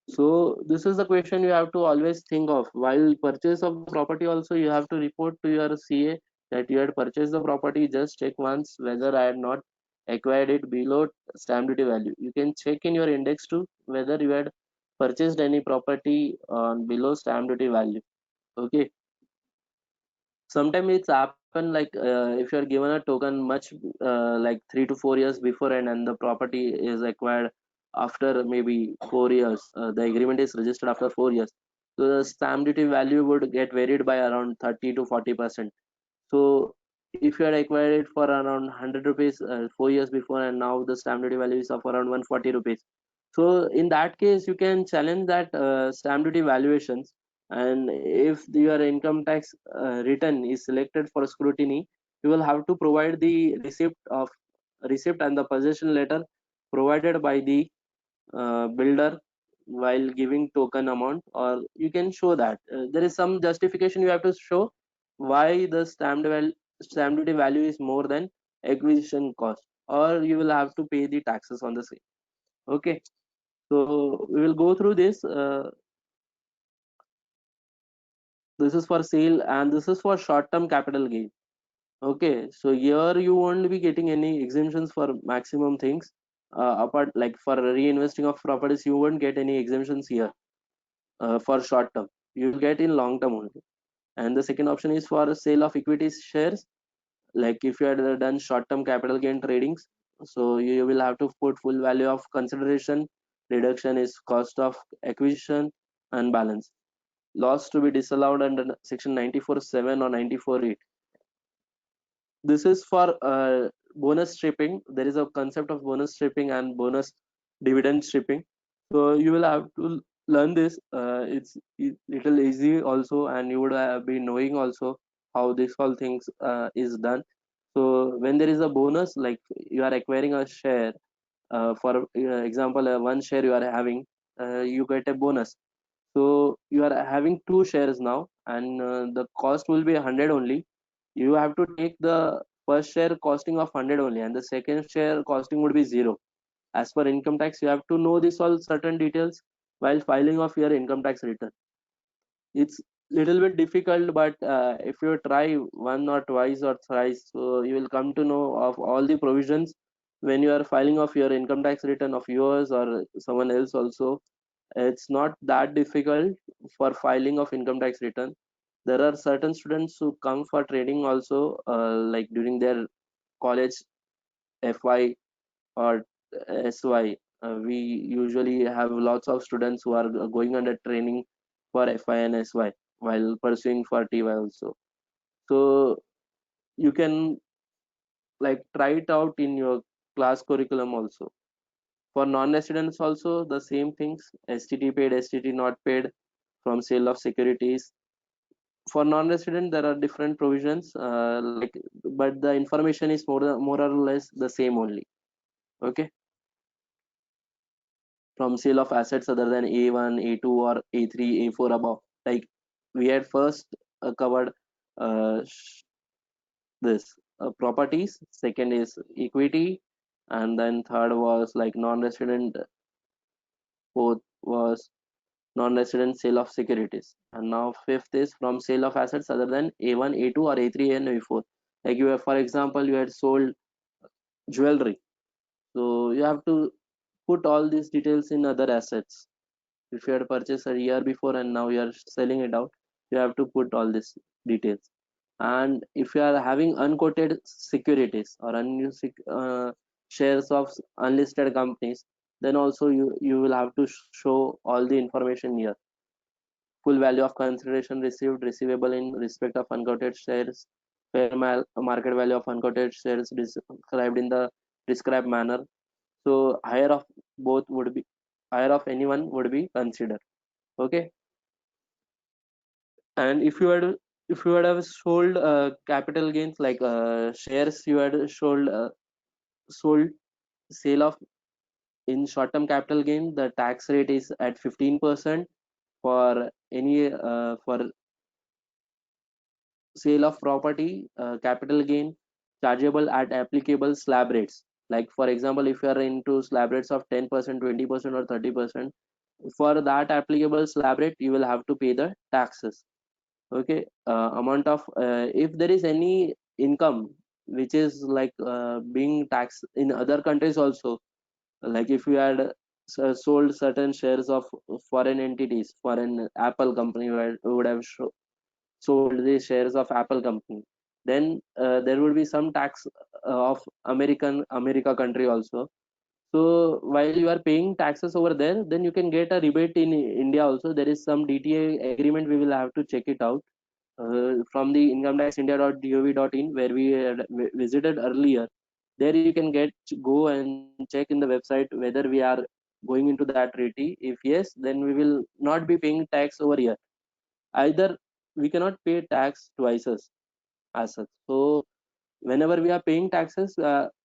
So this is the question you have to always think of while purchase of the property. Also, you have to report to your CA that you had purchased the property. Just check once whether I had not acquired it below stamp duty value. You can check in your index too whether you had purchased any property on below stamp duty value. Okay, sometimes it's happen like if you're given a token much like 3 to 4 years before, and the property is acquired after maybe 4 years, the agreement is registered after 4 years, so the stamp duty value would get varied by around 30 to 40%. So if you had acquired it for around 100 rupees 4 years before, and now the stamp duty value is of around 140 rupees, so in that case you can challenge that stamp duty valuations, and if your income tax return is selected for scrutiny, you will have to provide the receipt and the possession letter provided by the builder while giving token amount, or you can show that there is some justification you have to show why the stamp duty value is more than acquisition cost, or you will have to pay the taxes on the same. Okay, so we will go through this. This is for sale and this is for short term capital gain. Okay, so here you won't be getting any exemptions for maximum things. Apart, like for reinvesting of properties, you won't get any exemptions here for short term. You will get in long term only. And the second option is for sale of equity shares. Like if you had done short term capital gain tradings, so you will have to put full value of consideration. Reduction is cost of acquisition and balance. Loss to be disallowed under section 94(7) or 94(8). This is for bonus stripping. There is a concept of bonus stripping and bonus dividend stripping, so you will have to learn this. It's little easy also, and you would be knowing also how this all things is done. So when there is a bonus, like you are acquiring a share, for example, one share you are having, you get a bonus. So you are having two shares now, and the cost will be 100 only. You have to take the first share costing of 100 only, and the second share costing would be 0. As per income tax, you have to know this all certain details while filing of your income tax return. It's little bit difficult, but if you try one or twice or thrice, so you will come to know of all the provisions when you are filing of your income tax return of yours or someone else also. It's not that difficult for filing of income tax return. There are certain students who come for training also, like during their college FY or SY. We usually have lots of students who are going under training for FI and SY while pursuing for TY also. So you can like try it out in your class curriculum also. For non-residents also the same things: STT paid, STT not paid from sale of securities. For non-resident there are different provisions, like, but the information is more or less the same only. Okay, from sale of assets other than A1, A2 or A3, A4 above. Like we had first covered uh, this properties, second is equity, and then third was like non-resident, fourth was non-resident sale of securities, and now fifth is from sale of assets other than A1, A2 or A3 and A4. Like you have, for example, you had sold jewelry, so you have to put all these details in other assets. If you had purchased a year before and now you are selling it out, you have to put all these details. And if you are having unquoted securities or unused shares of unlisted companies, then also you will have to show all the information here: full value of consideration received, receivable in respect of unquoted shares, fair market value of unquoted shares described in the described manner. So higher of both would be, higher of anyone would be considered. Okay, and if you had have sold capital gains, like shares you had sold, sale of in short term capital gain, the tax rate is at 15%. For any for sale of property, capital gain chargeable at applicable slab rates. Like for example, if you are into slab rates of 10%, 20% or 30%, for that applicable slab rate you will have to pay the taxes. Okay, amount of if there is any income which is like being taxed in other countries also, like if you had sold certain shares of foreign entities, foreign Apple company would have sold the shares of Apple company, then there would be some tax of America country also. So while you are paying taxes over there, then you can get a rebate in India also. There is some DTA agreement, we will have to check it out from the incometaxindia.gov.in, where we had visited earlier. There you can go and check in the website whether we are going into that treaty. If yes, then we will not be paying tax over here. either we cannot pay tax twice as such. So whenever we are paying taxes,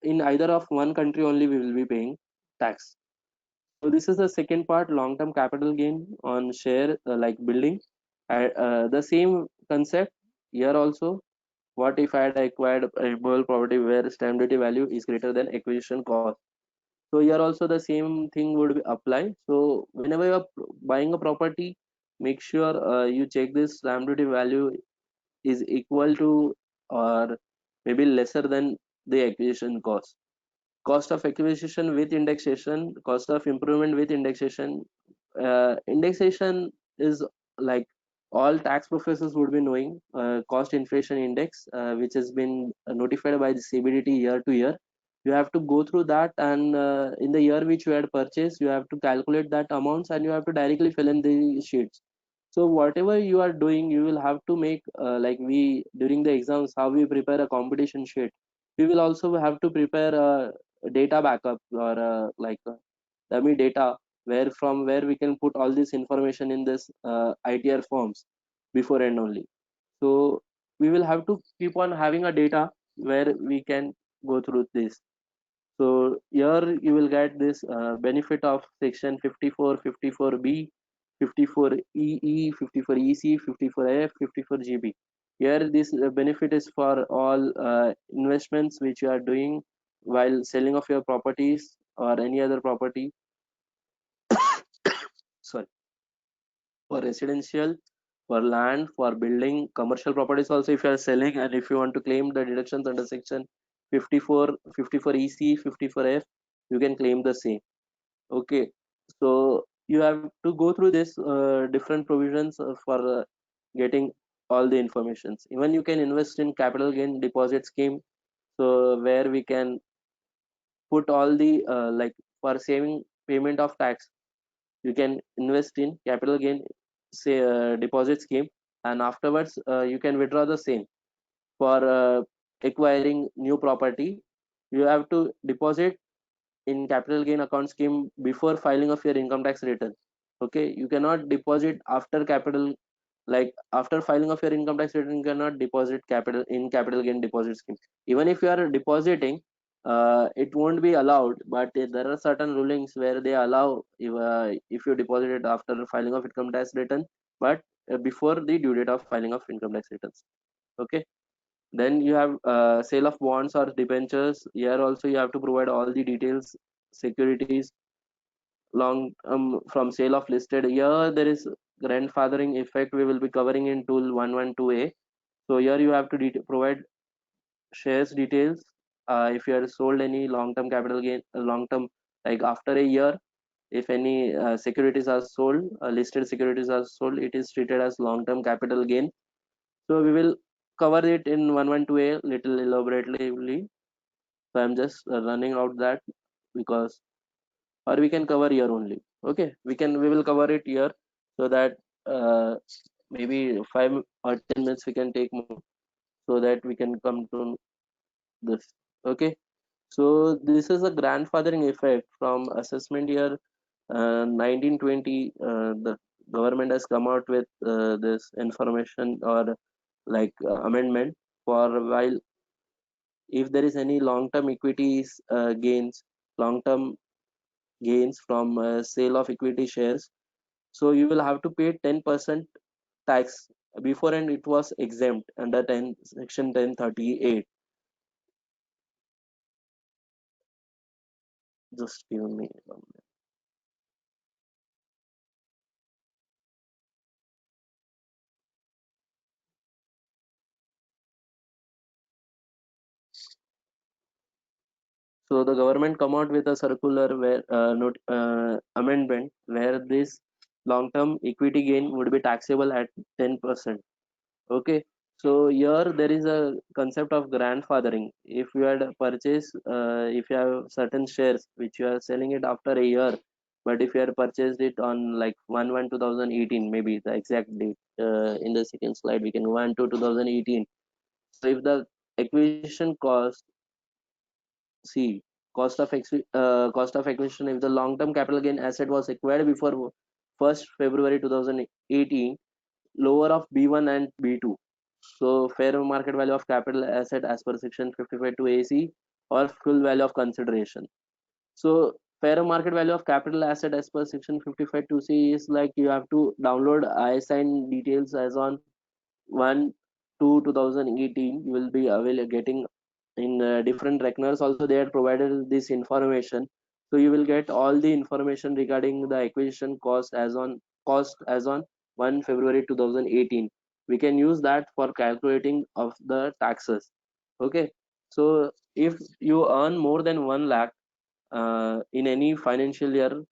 in either of one country only we will be paying tax. So this is the second part, long-term capital gain on share, like building. The same concept here also. What if I had acquired a movable property where stamp duty value is greater than acquisition cost? So here also the same thing would apply. So whenever you are buying a property, make sure you check this stamp duty value is equal to or maybe lesser than the acquisition cost. Cost of acquisition with indexation, cost of improvement with indexation. Indexation is like all tax professors would be knowing, cost inflation index, which has been notified by the CBDT year to year. You have to go through that, and in the year which you had purchased, you have to calculate that amounts and you have to directly fill in the sheets. So whatever you are doing, you will have to make, like we during the exams, how we prepare a competition sheet, we will also have to prepare a data backup or like dummy data, where from where we can put all this information in this ITR forms before and only. So we will have to keep on having a data where we can go through this. So here you will get this benefit of section 54, 54B, 54EE, 54EC, 54F, 54GB. Here this benefit is for all investments which you are doing while selling of your properties or any other property. Sorry, for residential, for land, for building, commercial properties also if you are selling, and if you want to claim the deductions under section 54, 54EC, 54F, you can claim the same. Okay, so you have to go through this different provisions for getting all the informations. Even you can invest in capital gain deposit scheme, so where we can put all the like for saving payment of tax, you can invest in capital gain say deposit scheme, and afterwards you can withdraw the same. For acquiring new property, you have to deposit in capital gain account scheme before filing of your income tax return. Okay, you cannot deposit after capital, like after filing of your income tax return you cannot deposit capital in capital gain deposit scheme. Even if you are depositing, it won't be allowed, but there are certain rulings where they allow if you deposit it after filing of income tax return, but before the due date of filing of income tax returns. Okay, then you have sale of bonds or debentures. Here also you have to provide all the details, securities, long from sale of listed. Here there is grandfathering effect we will be covering in tool 112A. So here you have to provide shares details. If you have sold any long-term capital gain, long-term, like after a year, if any securities are sold, listed securities are sold, it is treated as long-term capital gain. So we will cover it in 112A little elaborately. So I'm just running out that because, or we can cover here only. Okay, we will cover it here, so that uh, maybe 5 or 10 minutes we can take more, so that we can come to this. Okay, so this is a grandfathering effect from assessment year 1920. The government has come out with this information or like amendment for while if there is any long-term equities long-term gains from sale of equity shares, so you will have to pay 10% tax. Before and it was exempt under 10 section 1038. Just give me so the government come out with a circular where amendment where this long-term equity gain would be taxable at 10%. Okay, so here there is a concept of grandfathering. If you had purchased, if you have certain shares which you are selling it after a year, but if you had purchased it on like 1/1/2018, maybe the exact date in the second slide we can go on to 2018. So if the acquisition cost, see, cost of acquisition, if the long term capital gain asset was acquired before 1st February 2018, lower of B1 and B2. So fair market value of capital asset as per section 55 to AC or full value of consideration. So fair market value of capital asset as per section 55 to C is like you have to download ISIN details as on 1 to 2018. You will be available getting in different reckoners also they had provided this information, so you will get all the information regarding the acquisition cost as on 1 February 2018. We can use that for calculating of the taxes. Okay, so if you earn more than 1 lakh in any financial year,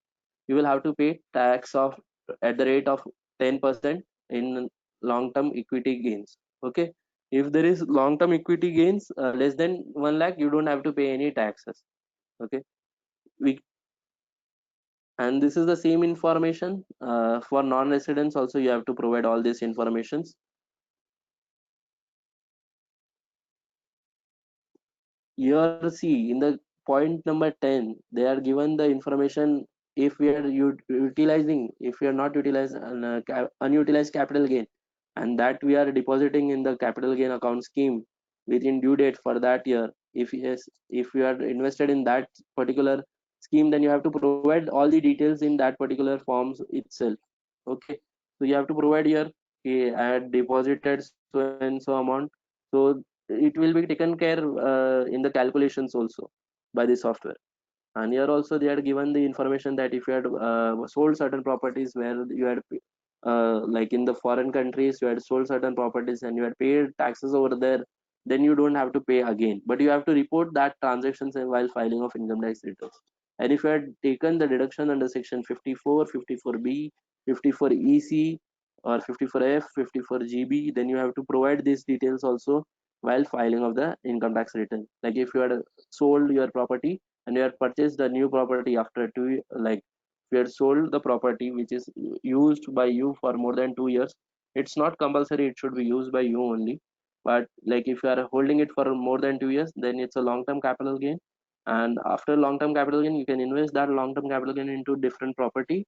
you will have to pay tax of at the rate of 10% in long term equity gains. Okay, if there is long term equity gains less than 1 lakh, you don't have to pay any taxes. Okay, we and this is the same information for non residents also. You have to provide all these informations. Here see in the point number 10 they are given the information. If we are utilizing, if we are not utilizing unutilized capital gain, and that we are depositing in the capital gain account scheme within due date for that year, if yes, if you are invested in that particular scheme, then you have to provide all the details in that particular forms itself. Okay, so you have to provide here, okay, I had deposited so and so amount, so it will be taken care in the calculations also by the software. And here also they had given the information that if you had sold certain properties where you had like in the foreign countries you had sold certain properties and you had paid taxes over there, then you don't have to pay again, but you have to report that transactions while filing of income tax returns. And if you had taken the deduction under section 54, 54B, 54EC or 54F, 54GB, then you have to provide these details also while filing of the income tax return. Like if you had sold your property and you had purchased a new property after like if you had sold the property which is used by you for more than 2 years, it's not compulsory it should be used by you only. But like if you are holding it for more than 2 years, then it's a long-term capital gain. And after long-term capital gain, you can invest that long-term capital gain into different property,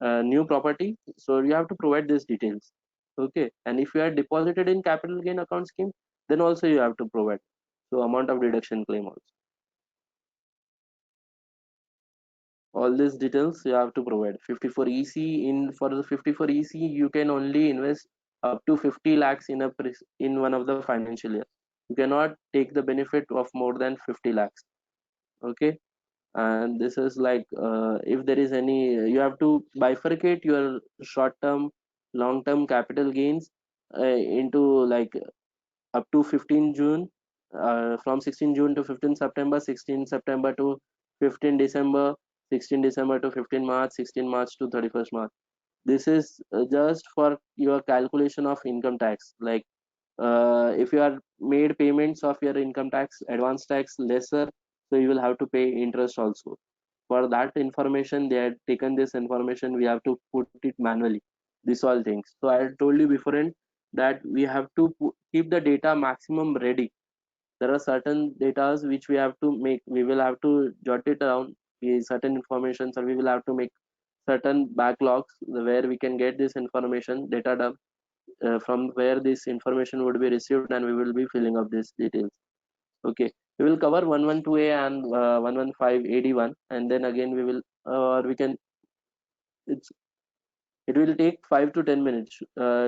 new property. So you have to provide these details. Okay, and if you are deposited in capital gain account scheme, then also you have to provide so amount of deduction claim also. All these details you have to provide. 54EC, in for the 54EC you can only invest up to 50 lakhs in one of the financial year. You cannot take the benefit of more than 50 lakhs. Okay, and this is like if there is any, you have to bifurcate your short term long term capital gains into like up to 15 June, from 16 June to 15 September, 16 September to 15 December, 16 December to 15 March, 16 March to 31st March. This is just for your calculation of income tax. Like if you are made payments of your income tax, advance tax lesser, so you will have to pay interest also. For that information, they had taken this information, we have to put it manually. This all things. So I told you before that we have to keep the data maximum ready. There are certain data which we have to make, we will have to jot it down, certain information, or we will have to make certain backlogs where we can get this information data down, from where this information would be received, and we will be filling up these details. Okay, we will cover 112A and 115 AD1, and then again we will we can, it's, it will take 5 to 10 minutes.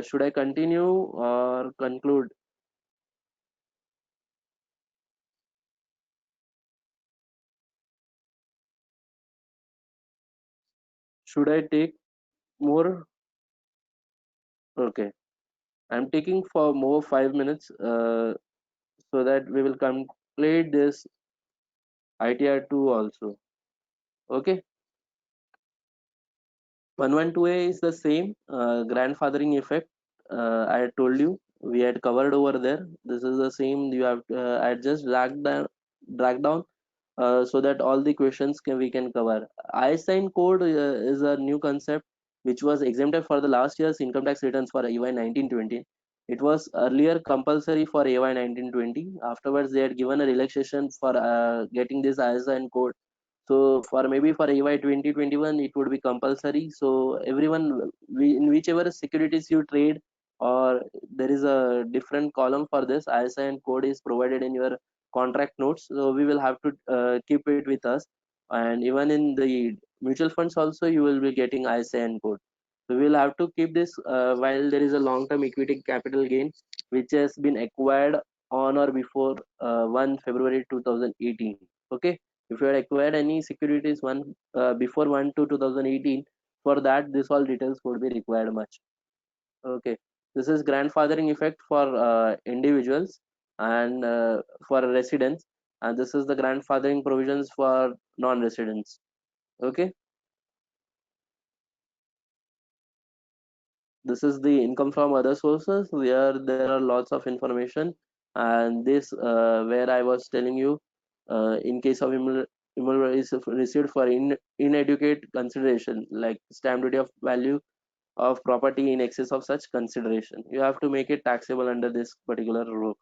Should I continue or conclude? Should I take more? Okay, I'm taking for more 5 minutes so that we will complete this ITR2 also. Okay, 112A is the same grandfathering effect. I had told you we had covered over there. This is the same. You have I had just drag down so that all the questions we can cover. ISIN code is a new concept which was exempted for the last year's income tax returns for AY 1920. It was earlier compulsory for AY 1920. Afterwards, they had given a relaxation for getting this ISIN code. So for maybe for AY 2021, it would be compulsory. So everyone, in whichever securities you trade, or there is a different column for this. ISIN code is provided in your contract notes, so we will have to keep it with us. And even in the mutual funds also, you will be getting ISIN code. So we will have to keep this while there is a long-term equity capital gain which has been acquired on or before 1 February 2018. Okay, if you had acquired any securities before 1 to 2018, for that this all details would be required much. Okay, this is grandfathering effect for individuals and for residents, and this is the grandfathering provisions for non-residents. Okay, this is the income from other sources where there are lots of information, and this where I was telling you, in case of is received for inadequate consideration like stamp duty of value of property in excess of such consideration, you have to make it taxable under this particular rule.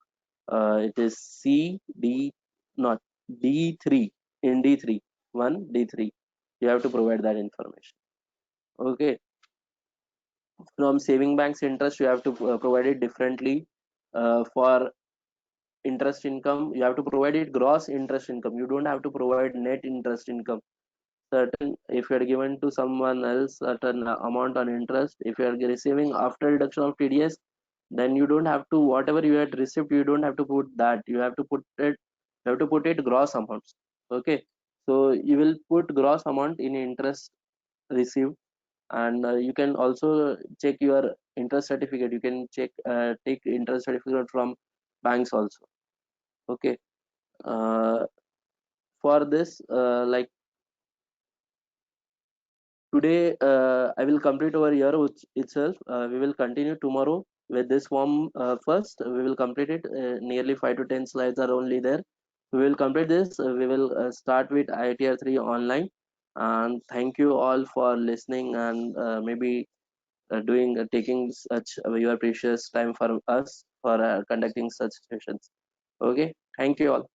It is C D, not D3, in D3, 1 D3. You have to provide that information. Okay, from saving banks interest, you have to provide it differently. For interest income, you have to provide it gross interest income. You don't have to provide net interest income. Certain, if you are given to someone else certain amount on interest, if you are receiving after deduction of TDS, then you don't have to, whatever you had received, you don't have to put that. You have to put it gross amounts. Okay, so you will put gross amount in interest received. And you can also check your interest certificate. You can take interest certificate from banks also. Okay, uh, for this, like today, I will complete over here itself. We will continue tomorrow with this form. First, we will complete it. Nearly 5 to 10 slides are only there. We will complete this. We will start with ITR 3 online. And thank you all for listening, and maybe taking such your precious time for us for conducting such sessions. Okay, thank you all.